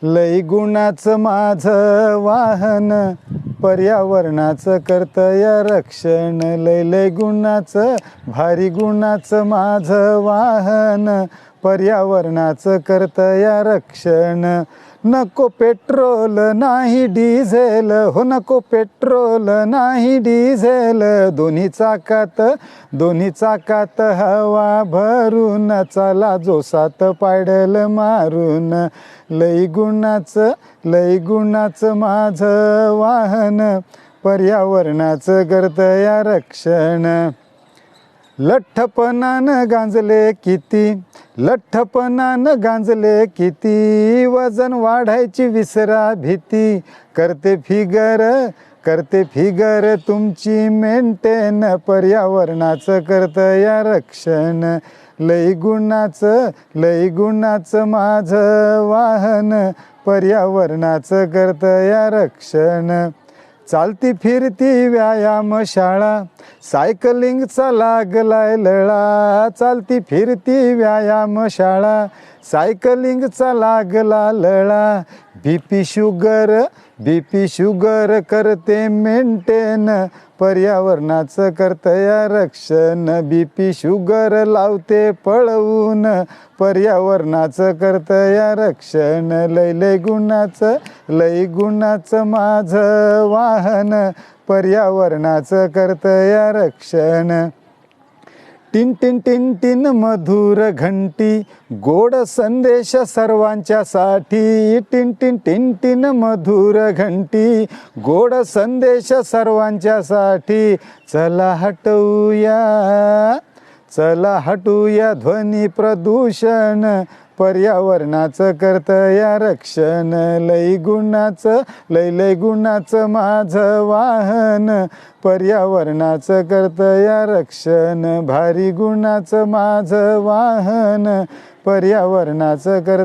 लई गुणाचं माझं वाहन, पर्यावरणाचं कर्तव्य रक्षण. लय गुणाचं भारी गुणाचं माझं वाहन, पर्यावरणाचं कर्तव्य रक्षण. नको पेट्रोल नाही डिझेल, हो नको पेट्रोल नाही डिझेल, दोन्ही चाकात हवा भरून, चला जोसात पायडल मारून. लई गुणाचं माझं वाहन, पर्यावरणाचं कर्तव्य रक्षण. लठ्ठपणानं गांजले किती, वजन वाढायची विसरा भीती. करते फिगर तुमची मेंटेन, पर्यावरणाचं कर्तव्य रक्षण. लई गुणाचं माझं वाहन, पर्यावरणाचं कर्तव्य रक्षण. चालती फिरती व्यायामशाळा, सायकलिंगचा लागलाय लळा. चालती फिरती व्यायामशाळा, सायकलिंगचा लागला लळा. बीपी शुगर करते मेंटेन, पर्यावरणाचं कर्तव्य रक्षण. बीपी शुगर लावते पळवून, पर्यावरणाचं कर्तव्य रक्षण. लय गुणाचं माझं वाहन, पर्यावरणाचं कर्तव्य रक्षण. टिन टिन टिन टिन मधुर घंटी, गोड संदेश सर्वांच्यासाठी. टिन टिन टिन टिन मधुर घंटी, गोड संदेश सर्वांच्यासाठी. चला हटूया ध्वनी प्रदूषण, पर्यावरणाचं कर्तव्य रक्षण. लई गुणाचं माझं वाहन, पर्यावरणाचं कर्तव्य रक्षण. भारी गुणाचं माझं वाहन, पर्यावरणाचं कर्तव्य